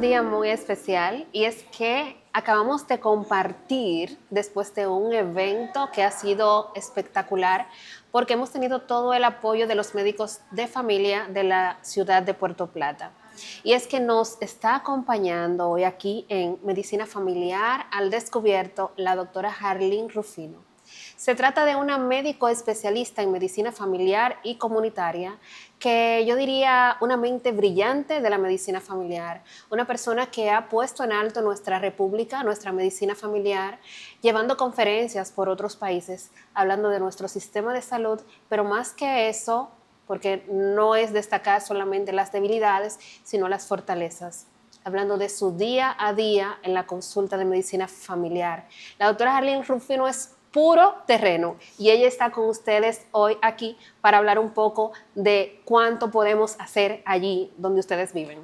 un día muy especial y es que acabamos de compartir después de un evento que ha sido espectacular porque hemos tenido todo el apoyo de los médicos de familia de la ciudad de Puerto Plata. Y es que nos está acompañando hoy aquí en Medicina Familiar al Descubierto la doctora Harleen Rufino. Se trata de una médico especialista en medicina familiar y comunitaria, que yo diría una mente brillante de la medicina familiar, una persona que ha puesto en alto nuestra república, nuestra medicina familiar, llevando conferencias por otros países, hablando de nuestro sistema de salud, pero más que eso, porque no es destacar solamente las debilidades, sino las fortalezas, hablando de su día a día en la consulta de medicina familiar. La doctora Harleen Rufino es puro terreno y ella está con ustedes hoy aquí para hablar un poco de cuánto podemos hacer allí donde ustedes viven.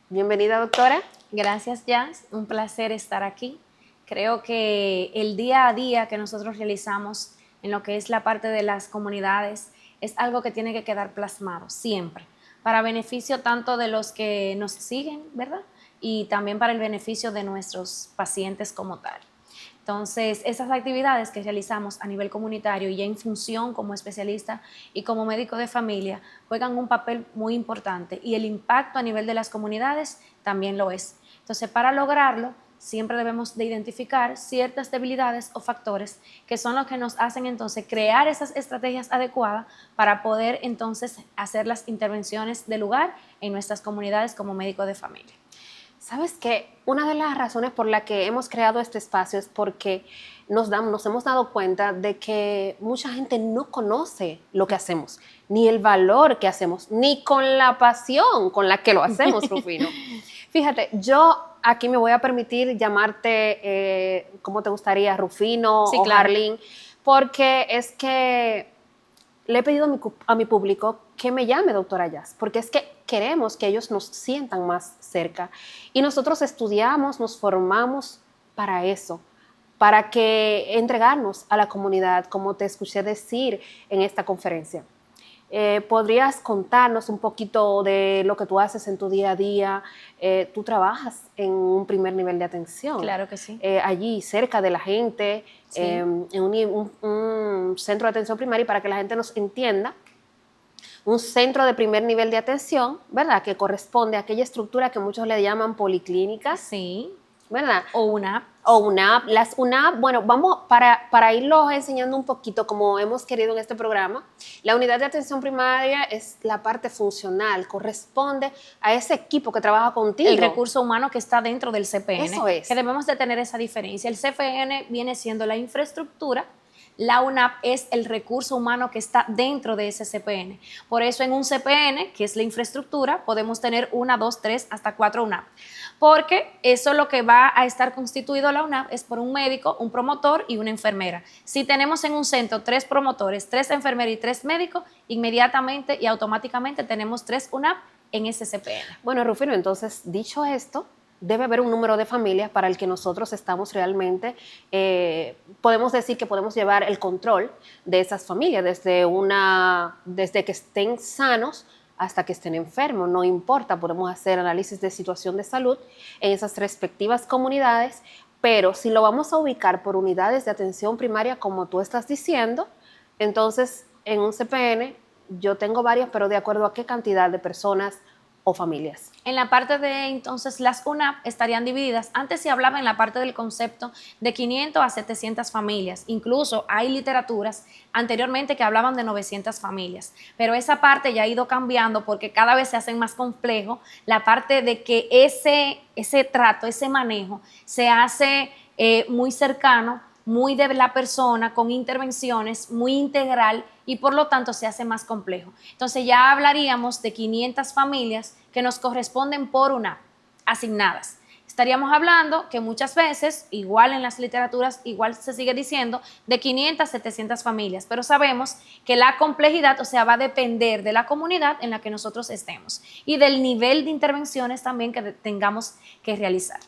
Bienvenida, doctora. Gracias, Jazz. Un placer estar aquí. Creo que el día a día que nosotros realizamos en lo que es la parte de las comunidades es algo que tiene que quedar plasmado siempre, para beneficio tanto de los que nos siguen, ¿verdad? Y también para el beneficio de nuestros pacientes como tal. Entonces, esas actividades que realizamos a nivel comunitario y ya en función como especialista y como médico de familia juegan un papel muy importante y el impacto a nivel de las comunidades también lo es. Entonces, para lograrlo, siempre debemos de identificar ciertas debilidades o factores que son los que nos hacen entonces crear esas estrategias adecuadas para poder entonces hacer las intervenciones de lugar en nuestras comunidades como médico de familia. ¿Sabes qué? Una de las razones por la que hemos creado este espacio es porque nos hemos dado cuenta de que mucha gente no conoce lo que hacemos, ni el valor que hacemos, ni con la pasión con la que lo hacemos, Rufino. Fíjate, yo aquí me voy a permitir llamarte, ¿cómo te gustaría? Rufino Sí, o claro. Harleen, porque es que le he pedido a mi público que me llame doctora Jazz, porque es que queremos que ellos nos sientan más cerca. Y nosotros estudiamos, nos formamos para eso, para que entregarnos a la comunidad, como te escuché decir en esta conferencia. ¿Podrías contarnos un poquito de lo que tú haces en tu día a día? Tú trabajas en un primer nivel de atención. Claro que sí. Allí, cerca de la gente, Sí. en un centro de atención primaria, para que la gente nos entienda. Un centro de primer nivel de atención, ¿verdad? Que corresponde a aquella estructura que muchos le llaman policlínicas. Sí. ¿Verdad? O una app. O una app. Las UNAP, bueno, vamos para irlos enseñando un poquito como hemos querido en este programa. La unidad de atención primaria es la parte funcional, corresponde a ese equipo que trabaja contigo. El recurso humano que está dentro del CPN. Eso es. Que debemos de tener esa diferencia. El CPN viene siendo la infraestructura. La UNAP es el recurso humano que está dentro de ese CPN. Por eso en un CPN, que es la infraestructura, podemos tener 1, 2, 3, hasta 4 UNAP. Porque eso lo que va a estar constituido la UNAP es por un médico, un promotor y una enfermera. Si tenemos en un centro 3 promotores, 3 enfermeras y 3 médicos, inmediatamente y automáticamente tenemos 3 UNAP en ese CPN. Bueno, Rufino, entonces, dicho esto, debe haber un número de familias para el que nosotros estamos realmente, podemos decir que podemos llevar el control de esas familias, desde que estén sanos hasta que estén enfermos, no importa, podemos hacer análisis de situación de salud en esas respectivas comunidades, pero si lo vamos a ubicar por unidades de atención primaria, como tú estás diciendo, entonces en un CPN yo tengo varias, pero de acuerdo a qué cantidad de personas o familias. En la parte de entonces las UNAP estarían divididas. Antes se hablaba en la parte del concepto de 500 a 700 familias. Incluso hay literaturas anteriormente que hablaban de 900 familias. Pero esa parte ya ha ido cambiando porque cada vez se hace más complejo la parte de que ese trato, ese manejo se hace muy cercano, muy de la persona, con intervenciones, muy integral y por lo tanto se hace más complejo. Entonces ya hablaríamos de 500 familias que nos corresponden por UNAP, asignadas. Estaríamos hablando que muchas veces, igual en las literaturas, igual se sigue diciendo, de 500 a 700 familias, pero sabemos que la complejidad, o sea, va a depender de la comunidad en la que nosotros estemos y del nivel de intervenciones también que tengamos que realizar.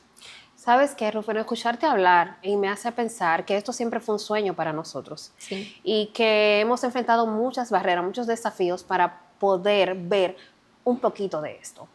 ¿Sabes qué, Rufino? Escucharte hablar y me hace pensar que esto siempre fue un sueño para nosotros. Sí. Y que hemos enfrentado muchas barreras, muchos desafíos para poder ver un poquito de esto.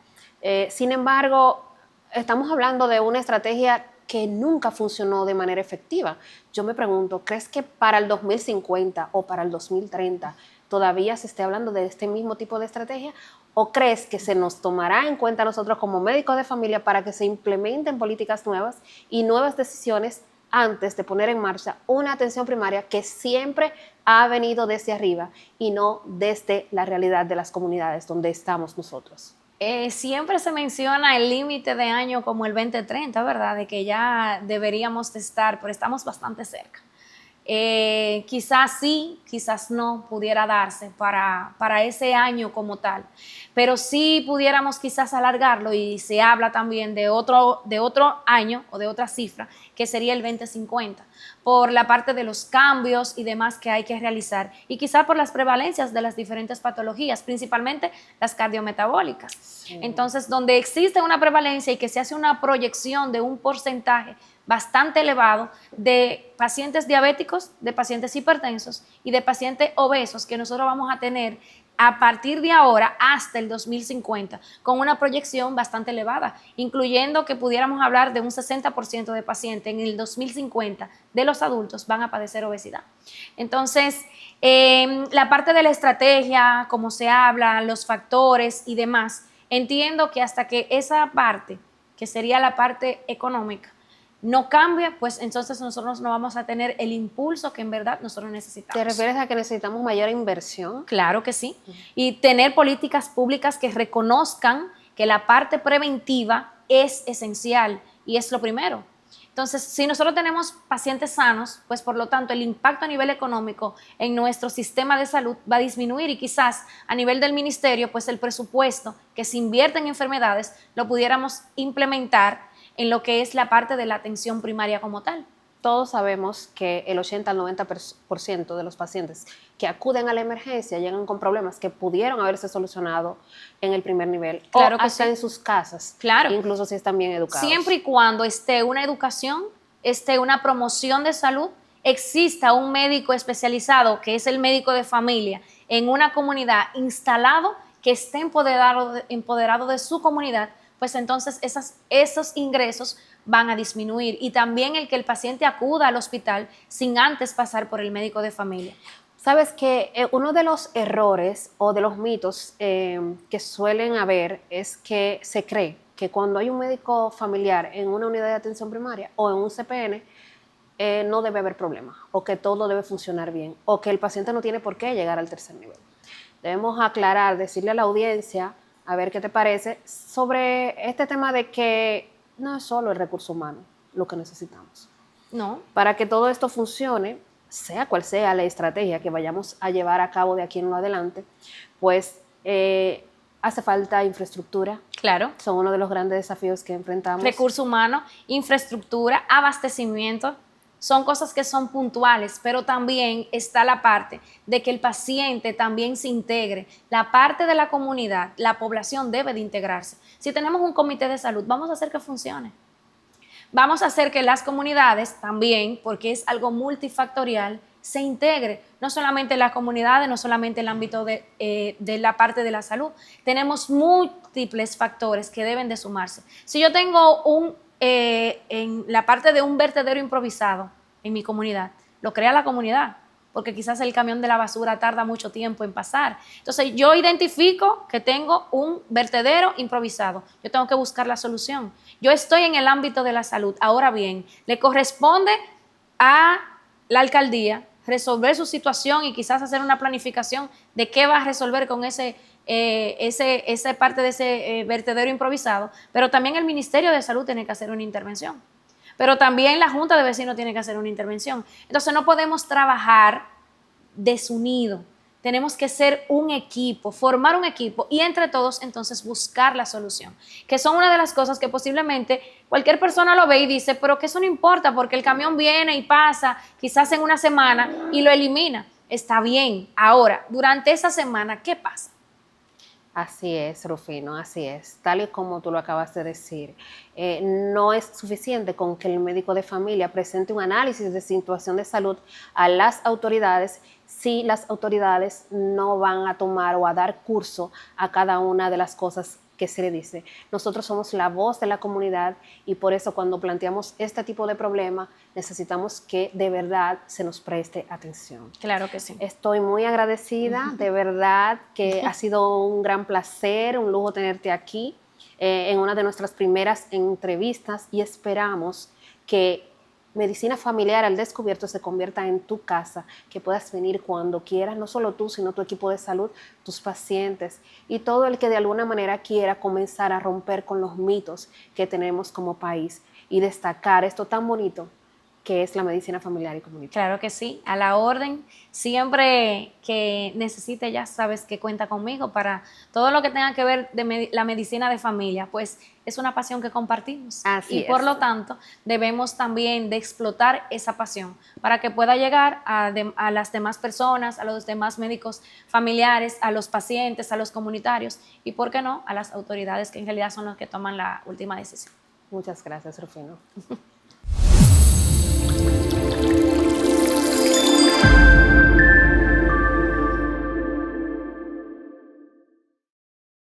Sin embargo, estamos hablando de una estrategia que nunca funcionó de manera efectiva. Yo me pregunto, ¿crees que para el 2050 o para el 2030 todavía se esté hablando de este mismo tipo de estrategia? ¿O crees que se nos tomará en cuenta a nosotros como médicos de familia para que se implementen políticas nuevas y nuevas decisiones antes de poner en marcha una atención primaria que siempre ha venido desde arriba y no desde la realidad de las comunidades donde estamos nosotros? Siempre se menciona el límite de año como el 2030, ¿verdad? De que ya deberíamos de estar, pero estamos bastante cerca. Quizás sí, quizás no pudiera darse para ese año como tal, pero sí pudiéramos quizás alargarlo y se habla también de otro año o de otra cifra, que sería el 2050, por la parte de los cambios y demás que hay que realizar y quizás por las prevalencias de las diferentes patologías, principalmente las cardiometabólicas. Sí. Entonces, donde existe una prevalencia y que se hace una proyección de un porcentaje bastante elevado de pacientes diabéticos, de pacientes hipertensos y de pacientes obesos que nosotros vamos a tener a partir de ahora hasta el 2050, con una proyección bastante elevada, incluyendo que pudiéramos hablar de un 60% de pacientes en el 2050 de los adultos van a padecer obesidad. Entonces, la parte de la estrategia, cómo se habla, los factores y demás, entiendo que hasta que esa parte, que sería la parte económica, no cambie, pues entonces nosotros no vamos a tener el impulso que en verdad nosotros necesitamos. ¿Te refieres a que necesitamos mayor inversión? Claro que sí. Y tener políticas públicas que reconozcan que la parte preventiva es esencial y es lo primero. Entonces, si nosotros tenemos pacientes sanos, pues por lo tanto el impacto a nivel económico en nuestro sistema de salud va a disminuir y quizás a nivel del ministerio, pues el presupuesto que se invierte en enfermedades lo pudiéramos implementar en lo que es la parte de la atención primaria como tal. Todos sabemos que el 80 al 90% de los pacientes que acuden a la emergencia llegan con problemas que pudieron haberse solucionado en el primer nivel, claro, o hasta sí, en sus casas, claro, incluso si están bien educados. Siempre y cuando esté una educación, esté una promoción de salud, exista un médico especializado, que es el médico de familia, en una comunidad instalado, que esté empoderado de su comunidad, pues entonces esos ingresos van a disminuir y también el que el paciente acuda al hospital sin antes pasar por el médico de familia. Sabes que uno de los errores o de los mitos que suelen haber es que se cree que cuando hay un médico familiar en una unidad de atención primaria o en un CPN, no debe haber problema o que todo debe funcionar bien o que el paciente no tiene por qué llegar al tercer nivel. Debemos aclarar, decirle a la audiencia, a ver qué te parece, sobre este tema de que no es solo el recurso humano lo que necesitamos. No. Para que todo esto funcione, sea cual sea la estrategia que vayamos a llevar a cabo de aquí en adelante, pues hace falta infraestructura. Claro. Son uno de los grandes desafíos que enfrentamos. Recurso humano, infraestructura, abastecimiento. Son cosas que son puntuales, pero también está la parte de que el paciente también se integre. La parte de la comunidad, la población debe de integrarse. Si tenemos un comité de salud, vamos a hacer que funcione. Vamos a hacer que las comunidades también, porque es algo multifactorial, se integre. No solamente las comunidades, no solamente el ámbito de la parte de la salud. Tenemos múltiples factores que deben de sumarse. Si yo tengo en la parte de un vertedero improvisado en mi comunidad, lo crea la comunidad, porque quizás el camión de la basura tarda mucho tiempo en pasar. Entonces yo identifico que tengo un vertedero improvisado, yo tengo que buscar la solución. Yo estoy en el ámbito de la salud. Ahora bien, le corresponde a la alcaldía resolver su situación y quizás hacer una planificación de qué va a resolver con esa parte de ese vertedero improvisado, pero también el Ministerio de Salud tiene que hacer una intervención, pero también la Junta de Vecinos tiene que hacer una intervención. Entonces no podemos trabajar desunidos, tenemos que ser un equipo, formar un equipo y entre todos entonces buscar la solución, que son una de las cosas que posiblemente cualquier persona lo ve y dice, pero que eso no importa porque el camión viene y pasa quizás en una semana y lo elimina. Está bien, ahora, durante esa semana, ¿qué pasa? Así es, Rufino, así es. Tal y como tú lo acabas de decir, no es suficiente con que el médico de familia presente un análisis de situación de salud a las autoridades si las autoridades no van a tomar o a dar curso a cada una de las cosas que se le dice. Nosotros somos la voz de la comunidad y por eso cuando planteamos este tipo de problema necesitamos que de verdad se nos preste atención. Claro que sí. Estoy muy agradecida, de verdad que ha sido un gran placer, un lujo tenerte aquí en una de nuestras primeras entrevistas y esperamos que Medicina Familiar al Descubierto se convierta en tu casa, que puedas venir cuando quieras, no solo tú, sino tu equipo de salud, tus pacientes y todo el que de alguna manera quiera comenzar a romper con los mitos que tenemos como país y destacar esto tan bonito que es la medicina familiar y comunitaria. Claro que sí, a la orden. Siempre que necesite, ya sabes que cuenta conmigo para todo lo que tenga que ver de la medicina de familia, pues es una pasión que compartimos. Así y por es. lo tanto, debemos también de explotar esa pasión para que pueda llegar a las demás personas, a los demás médicos familiares, a los pacientes, a los comunitarios y, ¿por qué no?, a las autoridades que en realidad son los que toman la última decisión. Muchas gracias, Rufino.